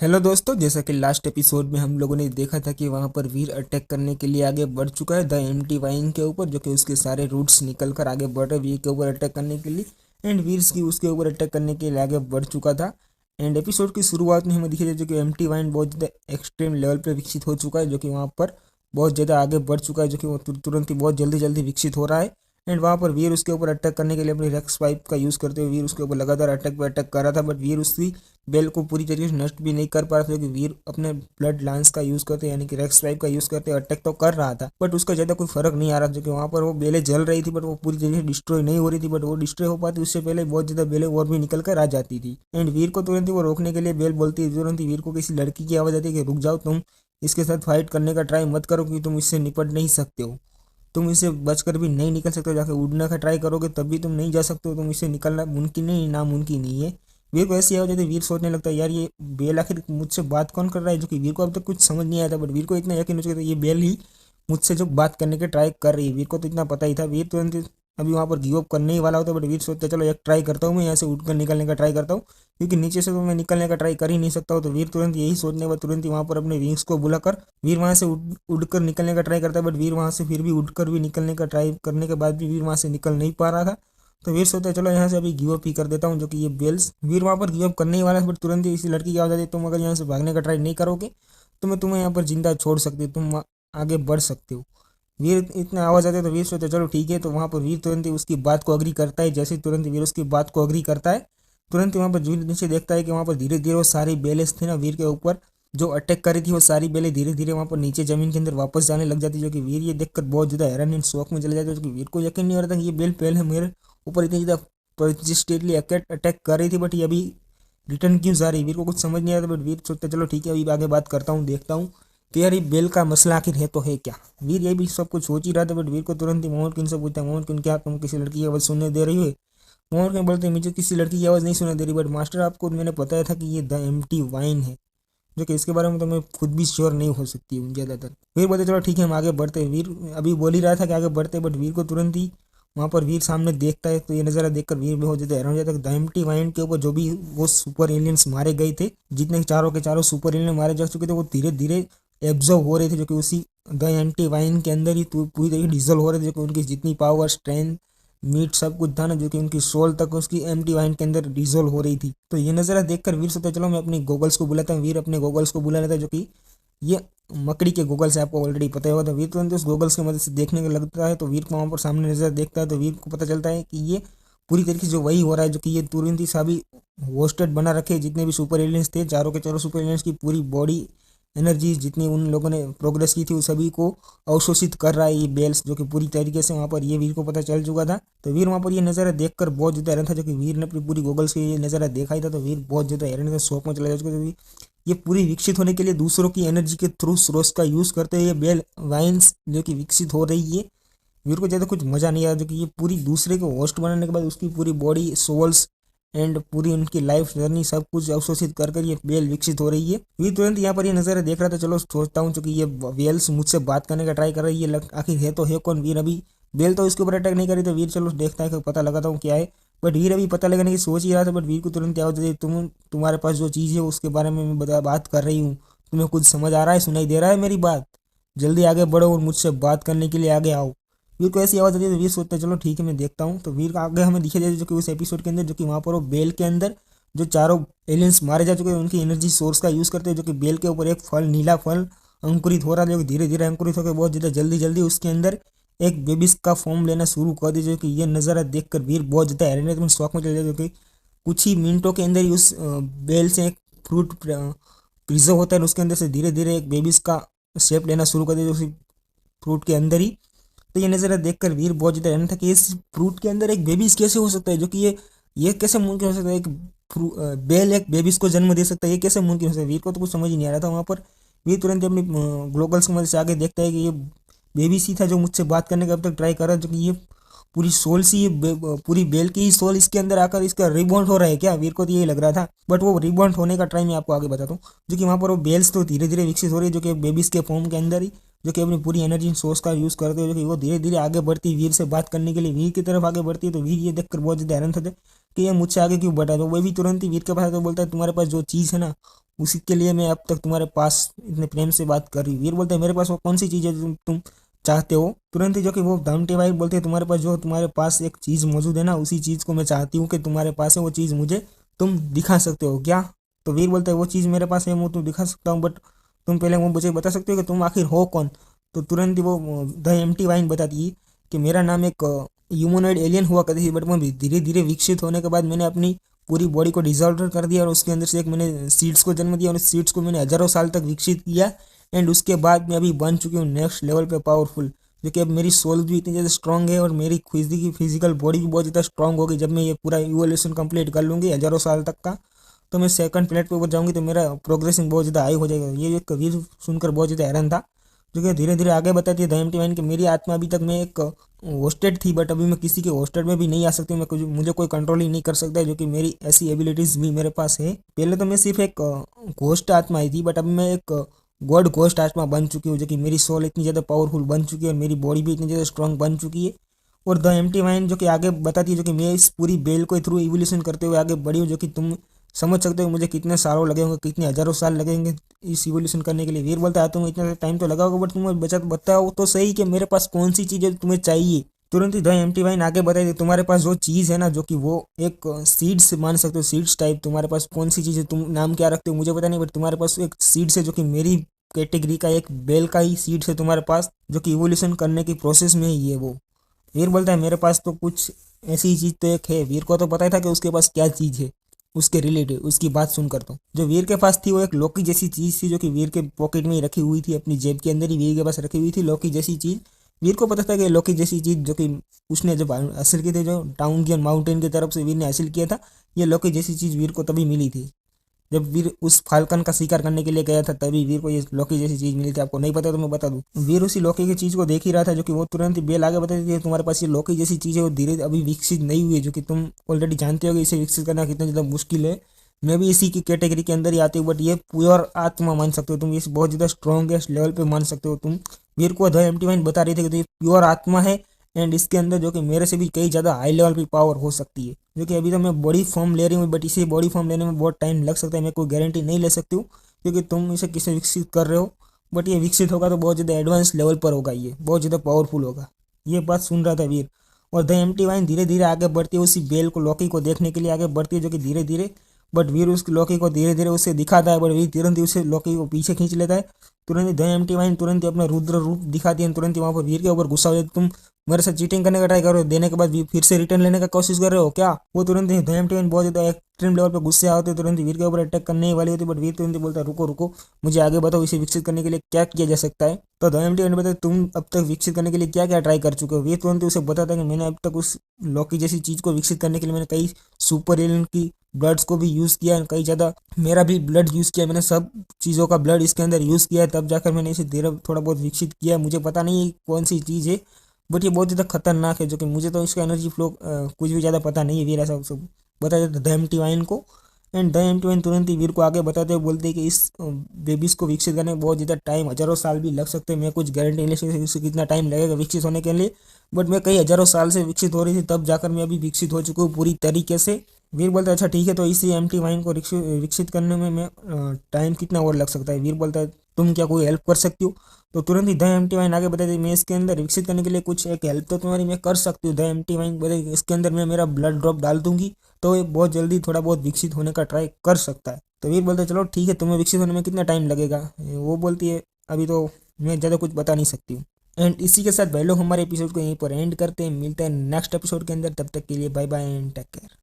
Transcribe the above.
Hello दोस्तों, जैसा कि लास्ट एपिसोड में हम लोगों ने देखा था कि वहां पर वीर अटैक करने के लिए आगे बढ़ चुका है द एम्प्टी वाइन के ऊपर, जो कि उसके सारे रूट्स निकल कर आगे बढ़ रहे वीर के ऊपर अटैक करने के लिए। एंड वीर्स की उसके ऊपर अटैक करने के लिए आगे बढ़ चुका था। एंड एपिसोड की शुरुआत में हमें दिखाई दे जो कि एम्प्टी वाइन बहुत ज़्यादा एक्सट्रीम लेवल पर विकसित हो चुका है, जो कि वहाँ पर बहुत ज़्यादा आगे बढ़ चुका है, जो कि वो तुरंत ही बहुत जल्दी जल्दी विकसित हो रहा है। एंड वहाँ पर वीर उसके ऊपर अटैक करने के लिए अपनी रेक्स पाइप का यूज़ करते हुए वीर उसके ऊपर लगातार अटैक पे अटैक कर रहा था, बट वीर उसकी बेल को पूरी तरीके से नष्ट भी नहीं कर पा रहा था, क्योंकि वीर अपने ब्लड लांस का यूज़ करते यानी कि रेक्स पाइप का यूज़ करते अटैक तो कर रहा था, बट उसका ज़्यादा कोई फर्क नहीं आ रहा था, क्योंकि वहाँ पर वो बेलें जल रही थी, बट वो पूरी तरीके से डिस्ट्रॉय नहीं हो रही थी। बट वो डिस्ट्रॉय हो पाती उससे पहले बहुत ज़्यादा बेलें और भी निकल कर आ जाती थी। एंड वीर को तुरंत ही वो रोकने के लिए बेल बोलती है, तुरंत ही वीर को किसी लड़की की आवाज़ आती है कि रुक जाओ, तुम इसके साथ फाइट करने का ट्राई मत करो, क्योंकि तुम इससे निपट नहीं सकते हो, तुम इससे बचकर भी नहीं निकल सकते हो, जाके उड़ने का ट्राई करोगे तब भी तुम नहीं जा सकते हो, तुम इससे निकलना मुमकिन नहीं, नामुमकिन नहीं है। वीर को ऐसी आवाज़ आती है, वीर सोचने लगता है यार ये बेल आखिर मुझसे बात कौन कर रहा है, जो कि वीर को अब तक कुछ समझ नहीं आया था, बट वीर को इतना यकीन हो चुका था ये बेल ही मुझसे जो बात करने के ट्राई कर रही है। वीर को तो इतना पता ही था, वीर तुरंत अभी वहाँ पर गिव अप करने ही वाला होता, बट वीर सोचता चलो एक ट्राई करता हूँ, मैं यहाँ से उठकर निकलने का ट्राई करता हूँ, क्योंकि नीचे से तो मैं निकलने का ट्राई कर ही नहीं सकता हूँ। तो वीर तुरंत यही सोचने के बाद तुरंत ही वहाँ पर अपने विंग्स को बुलाकर वीर वहाँ से उड़कर निकलने का ट्राई करता है, बट वीर वहाँ से फिर भी उड़कर भी निकलने का ट्राई करने के बाद भी वीर वहाँ से निकल नहीं पा रहा था। तो वीर सोचता है चलो यहाँ से अभी गिव अप ही कर देता हूँ, जो कि ये बेल्स वीर वहाँ पर गिव अप करने ही वाला है, बट तुरंत ही इसी लड़की की आवाज़ आती है, तुम अगर यहाँ से भागने का ट्राई नहीं करोगे तो मैं तुम्हें यहाँ पर जिंदा छोड़ सकती हूँ, तुम आगे बढ़ सकते हो। वीर इतना आवाज़ आते तो वीर सोचता चलो ठीक है, तो वहाँ पर वीर तुरंत ही उसकी बात को अग्री करता है। जैसे ही तुरंत वीर उसकी बात को अग्री करता है, तुरंत ही वहाँ पर वीर नीचे देखता है कि वहाँ पर धीरे धीरे वो सारी बेलें थी ना वीर के ऊपर जो अटैक करी थी, वो सारी बेलें धीरे धीरे वहाँ पर नीचे जमीन के अंदर वापस जाने लग जाती है, जो कि वीर ये देखकर बहुत ज़्यादा हैरान एंड शौक में चले जाता है, जो कि वीर को यकीन नहीं हो रहा था कि ये बेल पहले मेरे ऊपर इतनी ज़्यादा परसिस्टेंटली अटैक कर रही थी, बट ये अभी रिटर्न क्यों जा रही है। वीर को कुछ समझ नहीं आता, बट वीर सोचता चलो ठीक है अभी आगे बात करता हूँ, देखता हूँ कि यार ये बेल का मसला आखिर है तो है क्या। वीर ये भी सब कुछ सोच ही रहा था, बट वीर को तुरंत ही मोहन किन से पूछता है, मोहन किन क्या तुम किसी लड़की की आवाज़ सुनने दे रही हो। मोहन किन बोलते हैं मुझे किसी लड़की की आवाज़ नहीं सुनाई दे रही, बट मास्टर आपको मैंने बताया था कि ये द एम्प्टी वाइन है, जो कि इसके बारे में तो मैं खुद भी श्योर नहीं हो सकती हूँ ज़्यादातर। वीर बोलते चलो ठीक है हम आगे बढ़ते हैं। वीर अभी बोल ही रहा था कि आगे बढ़ते, बट वीर को तुरंत ही वहाँ पर वीर सामने देखता है, तो ये नज़ारा देखकर वीर बहुत ज़्यादा हैरान हो जाता है। द एम्प्टी वाइन के ऊपर जो भी वो सुपर एलियंस मारे गए थे, जितने चारों के चारों सुपर एलियन मारे जा चुके थे, वो धीरे धीरे एब्जॉर्व हो रहे थे, जो कि उसी द एम्प्टी वाइन के अंदर ही पूरी तरीके डिजोल्व हो रहे थे, जो कि उनकी जितनी पावर स्ट्रेंथ मीट सब कुछ था ना, जो कि उनकी सोल तक उसकी एम्प्टी वाइन के अंदर डिजोल्व हो रही थी। तो ये नज़ारा देखकर वीर सोचता चलो मैं अपनी गोगल्स को बुलाता हूँ। वीर अपने गोगल्स को बुला लेता है, जो कि ये मकड़ी के गोगल्स है, आपको ऑलरेडी पता ही होगा। तो वीर तुरंत उस गोगल्स की मदद से देखने का लगता है, तो वीर को वहाँ पर सामने नजर देखता है, तो वीर को पता चलता है कि ये पूरी तरीके से जो वही हो रहा है, जो कि ये तुरंत ही सभी होस्टेड बना रखे जितने भी सुपर एलियंस थे, चारों के चारों सुपर एलियंस की पूरी बॉडी एनर्जी जितनी उन लोगों ने प्रोग्रेस की थी उस सभी को अवशोषित कर रहा है ये बेल्स, जो कि पूरी तरीके से वहाँ पर ये वीर को पता चल चुका था। तो वीर वहाँ पर ये नज़ारा देखकर बहुत ज़्यादा हैरान था, जो कि वीर ने अपनी पूरी गूगल्स से ये नज़ारा देखा ही था, तो वीर बहुत ज़्यादा हैरान था, शौक में चला जा चुका था। ये पूरी विकसित होने के लिए दूसरों की एनर्जी के थ्रू सोर्स का यूज़ करते हुए ये बेल वाइन्स जो कि विकसित हो रही है। वीर को ज़्यादा कुछ मज़ा नहीं आया, जो कि ये पूरी दूसरे को होस्ट बनाने के बाद उसकी पूरी बॉडी सोल्स एंड पूरी उनकी लाइफ जर्नी सब कुछ अवशोषित कर कर ये बेल विकसित हो रही है। वीर तुरंत यहाँ पर ये नज़ारा देख रहा था, चलो सोचता हूँ क्योंकि ये वेल्स मुझसे बात करने का ट्राई कर रही है, आखिर है तो है कौन। वीर अभी बेल तो इसके ऊपर अटैक नहीं करी, तो वीर चलो देखता है कि पता लगाता हूँ क्या है। बट वीर अभी पता लगाने की सोच ही रहा था, बट वीर को तुरंत आवाज़ दी तुम्हारे पास जो चीज़ है उसके बारे में मैं बात कर रही हूँ, तुम्हें कुछ समझ आ रहा है, सुनाई दे रहा है मेरी बात, जल्दी आगे बढ़ो और मुझसे बात करने के लिए आगे आओ। वीर को ऐसी आवाज़ आती है, तो वीर सोचता है चलो ठीक है मैं देखता हूँ। तो वीर का आगे हमें दिखाई देता है, जो कि उस एपिसोड के अंदर जो कि वहाँ पर वो बेल के अंदर जो चारों एलियंस मारे जा चुके हैं उनकी एनर्जी सोर्स का यूज़ करते हैं, जो कि बेल के ऊपर एक फल नीला फल अंकुरित हो रहा है, जो कि धीरे धीरे अंकुरित होकर बहुत ज़्यादा जल्दी जल्दी उसके अंदर एक बेबीज का फॉर्म लेना शुरू कर दिया, जो कि ये नज़ारा देखकर वीर बहुत ज़्यादा हैरान है, तो शौक में चले जाए, जो कि कुछ ही मिनटों के अंदर ही उस बेल से एक फ्रूट प्रिजर्व होता है, उसके अंदर से धीरे धीरे एक बेबीज का शेप लेना शुरू कर दिया उसी फ्रूट के अंदर ही। तो ये नज़ारा देखकर वीर बहुत ज़्यादा हैरान था कि इस फ्रूट के अंदर एक बेबीज कैसे हो सकता है, जो कि ये कैसे मुमकिन हो सकता है, एक बेल एक बेबीज को जन्म दे सकता है, ये कैसे मुमकिन हो सकता है। वीर को तो कुछ समझ ही नहीं आ रहा था। वहाँ पर वीर तुरंत अपनी ग्लोबल्स की मदद से आगे देखता है कि ये बेबी सी था जो मुझसे बात करने का अब तक ट्राई कर रहा है, जो कि ये पूरी सोल सी पूरी बेल की ही सोल इसके अंदर आकर इसका रिबॉन्ड हो रहा है क्या। वीर को तो यही लग रहा था, बट वो रिबॉन्ड होने का ट्राई मैं आपको आगे बताता हूँ, जो कि वहाँ पर वो बेल्स तो धीरे धीरे विकसित हो रही है, जो कि बेबीज के फॉर्म के अंदर ही, जो कि अपनी पूरी एनर्जी सोर्स का यूज़ करते हुए जो कि वो धीरे धीरे आगे बढ़ती है वीर से बात करने के लिए, वीर की तरफ आगे बढ़ती है। तो वीर ये देखकर बहुत ज़्यादा हैरान था कि ये मुझसे आगे क्यों बढ़ा। तो वो भी तुरंत ही वीर के पास आकर बोलता है तुम्हारे पास जो चीज़ है ना उसी के लिए मैं अब तक तुम्हारे पास इतने प्रेम से बात कर रही हूँ। वीर बोलते हैं मेरे पास वो कौन सी चीज़ है जो तुम चाहते हो। तुरंत ही जो कि वो दामटी भाई बोलते हैं तुम्हारे पास जो तुम्हारे पास एक चीज़ मौजूद है ना, उसी चीज़ को मैं चाहती हूँ कि तुम्हारे पास है, वो चीज़ मुझे तुम दिखा सकते हो क्या। तो वीर बोलते हैं वो चीज़ मेरे पास है, वो तुम दिखा सकता हूँ, बट तुम पहले वो मुझे बता सकते हो कि तुम आखिर हो कौन। तो तुरंत ही वो द एम्प्टी वाइन बताती है कि मेरा नाम एक ह्यूमनॉइड एलियन हुआ करती थी, बट मैं धीरे धीरे विकसित होने के बाद मैंने अपनी पूरी बॉडी को डिजॉल्व कर दिया और उसके अंदर से एक मैंने सीड्स को जन्म दिया और उस सीड्स को मैंने हजारों साल तक विकसित किया। एंड उसके बाद मैं अभी बन चुकी हूँ नेक्स्ट लेवल पे पावरफुल, जो कि अब मेरी सोल भी इतनी ज़्यादा स्ट्रांग है और मेरी फिजिकल बॉडी भी बहुत ज़्यादा स्ट्रांग होगी। जब मैं ये पूरा इवोल्यूशन कंप्लीट कर लूँगी हजारों साल तक का, तो मैं सेकंड प्लेट पे ऊपर जाऊँगी, तो मेरा प्रोग्रेसिंग बहुत ज़्यादा हाई हो जाएगा। ये एक वीर सुनकर बहुत ज़्यादा हैरान था, जो कि धीरे धीरे आगे बताती है द एम्प्टी वाइन कि मेरी आत्मा अभी तक मैं एक होस्टेड थी, बट अभी मैं किसी के होस्टेड में भी नहीं आ सकती, मैं कुछ मुझे कोई कंट्रोल ही नहीं कर सकता है, जो कि मेरी ऐसी एबिलिटीज़ भी मेरे पास है। पहले तो मैं सिर्फ एक घोस्ट आत्मा ही थी, बट अभी मैं एक गॉड घोस्ट आत्मा बन चुकी हूँ, जो कि मेरी सोल इतनी ज़्यादा पावरफुल बन चुकी है और मेरी बॉडी भी इतनी ज़्यादा स्ट्रांग बन चुकी है। और द एम्प्टी माइंड जो कि आगे बताती है, जो कि मैं इस पूरी बेल को थ्रू इवोल्यूशन करते हुए आगे बढ़ी हूँ, जो कि तुम समझ सकते हो मुझे कितने सालों लगे होंगे, कितने हजारों साल लगेंगे इस इवोल्यूशन करने के लिए। वीर बोलता है तुम इतना टाइम तो लगा होगा, बट तुम्हें बचा बताओ तो सही कि मेरे पास कौन सी चीज़ है तुम्हें चाहिए। तुरंत ही द एम्प्टी वाइन आगे बताई थी तुम्हारे पास जो चीज़ है ना, जो कि वो एक सीड्स मान सकते हो, सीड्स टाइप तुम्हारे पास कौन सी चीज़ है, तुम नाम क्या रखते हो मुझे पता नहीं, बट तुम्हारे पास एक सीड्स है जो कि मेरी कैटेगरी का एक बेल का ही सीड्स है तुम्हारे पास, जो कि इवोल्यूशन करने की प्रोसेस में ही है वो। वीर बोलता है मेरे पास तो कुछ ऐसी चीज़ तो एक है। वीर को तो पता ही था कि उसके पास क्या चीज़ है उसके रिलेटेड। उसकी बात सुनकर तो जो वीर के पास थी वो एक लौकी जैसी चीज़ थी, जो कि वीर के पॉकेट में ही रखी हुई थी, अपनी जेब के अंदर ही वीर के पास रखी हुई थी लौकी जैसी चीज़। वीर को पता था कि लौकी जैसी चीज़ जो कि उसने जब हासिल की थी, जो टाउन की माउंटेन की तरफ से वीर ने हासिल किया था, ये लौकी जैसी चीज़ वीर को तभी मिली थी जब वीर उस फाल्कन का शिकार करने के लिए गया था, तभी वीर को ये लौकी जैसी चीज मिली थी। आपको नहीं पता तो मैं बता दूं, वीर उसी लौकी की चीज को देख ही रहा था, जो कि वो तुरंत ही बेल आगे बताती थी तुम्हारे पास ये लौकी जैसी चीज है, वो धीरे अभी विकसित नहीं हुई है, जो कि तुम ऑलरेडी जानते हो कि इसे विकसित करना कितना ज़्यादा मुश्किल है। मैं भी इसी की कैटेगरी के अंदर ही आती हूँ, बट ये प्योर आत्मा मान सकते हो तुम, इस बहुत ज़्यादा स्ट्रॉन्गेस्ट लेवल पे मान सकते हो तुम। वीर को द एम्प्टी माइंड बता रही थी कि तो ये प्योर आत्मा है, एंड इसके अंदर जो कि मेरे से भी कई ज़्यादा हाई लेवल पे पावर हो सकती है। जो कि अभी तो मैं बॉडी फॉर्म ले रही हूँ, बट इसे बॉडी फॉर्म लेने में बहुत टाइम लग सकता है, मैं कोई गारंटी नहीं ले सकती हूँ, क्योंकि तुम इसे किसे विकसित कर रहे हो। बट ये विकसित होगा तो बहुत ज़्यादा एडवांस लेवल पर होगा, ये बहुत ज़्यादा पावरफुल होगा। ये बात सुन रहा था वीर। और द एम्प्टी वाइन धीरे धीरे आगे बढ़ती है, उसी बेल को लौकी को देखने के लिए आगे बढ़ती है, जो कि धीरे धीरे, बट वीर उस लौकी को धीरे धीरे उसे दिखाता है, बट वीर तुरंत ही उसे लौकी को पीछे खींच लेता है। तुरंत ही द एम्प्टी वाइन तुरंत ही अपना रुद्र रूप दिखाती है, तुरंत ही वहाँ पर वीर के ऊपर गुस्सा हो जाता है। तुम मेरे साथ चीटिंग करने का ट्राई करो, देने के बाद भी फिर से रिटर्न लेने का कोशिश कर रहे हो क्या। वो तुरंत ही धैम टीम बहुत ज़्यादा एक्सट्रीम लेवल पे गुस्से आते, तुरंत वीर के ऊपर अटैक करने ही वाली होती, बट वीर तुरंत ही बोलता है रुको रुको, मुझे आगे बताओ इसे विकसित करने के लिए क्या किया जा सकता है। तो धैम टीम बताते तुम अब तक विकसित करने के लिए क्या क्या ट्राई कर चुके हो। वीर तुरंत ही उसे बताता है कि मैंने अब तक उस लौकी जैसी चीज़ को विकसित करने के लिए मैंने कई सुपर एलियन की ब्लड्स को भी यूज़ किया है, कई ज़्यादा मेरा भी ब्लड यूज़ किया, मैंने सब चीज़ों का ब्लड इसके अंदर यूज़ किया है, तब जाकर मैंने इसे धीरे थोड़ा बहुत विकसित किया है। मुझे पता नहीं है कौन सी चीज़ है, बट ये बहुत ज़्यादा खतरनाक है, जो कि मुझे तो इसका एनर्जी फ्लो कुछ भी ज़्यादा पता नहीं है। वीर ऐसा सब बता देता द एम्प्टी वाइन को, एंड द एम्प्टी वाइन तुरंत ही वीर को आगे बताते हुए बोलते हैं कि इस बेबीज़ को विकसित करने में बहुत ज़्यादा टाइम, हजारों साल भी लग सकते हैं। मैं कुछ गारंटी नहीं ले सकती उसे कितना टाइम लगेगा विकसित होने के लिए, बट मैं कई हजारों साल से विकसित हो रही थी, तब जाकर मैं अभी विकसित हो चुकी हूँ पूरी तरीके से। वीर बोलता है अच्छा ठीक है, तो इसी एम्प्टी वाइन को विकसित करने में मैं टाइम कितना और लग सकता है। वीर बोलता है तुम क्या कोई हेल्प कर सकती हो। तो तुरंत ही द एम्प्टी वाइन आगे बताती मैं इसके अंदर विकसित करने के लिए कुछ एक हेल्प तो तुम्हारी मैं कर सकती हूँ। द एम्प्टी वाइन बताती इसके अंदर मैं मेरा ब्लड ड्रॉप डाल दूंगी, तो ये बहुत जल्दी थोड़ा बहुत विकसित होने का ट्राई कर सकता है। तो वीर बोलते चलो ठीक है, तुम्हें विकसित होने में कितना टाइम लगेगा। वो बोलती है अभी तो मैं ज़्यादा कुछ बता नहीं सकती हूँ। एंड इसी के साथ भाई लोग हमारे एपिसोड को यहीं पर एंड करते हैं, मिलते हैं नेक्स्ट एपिसोड के अंदर, तब तक के लिए bye bye and take care.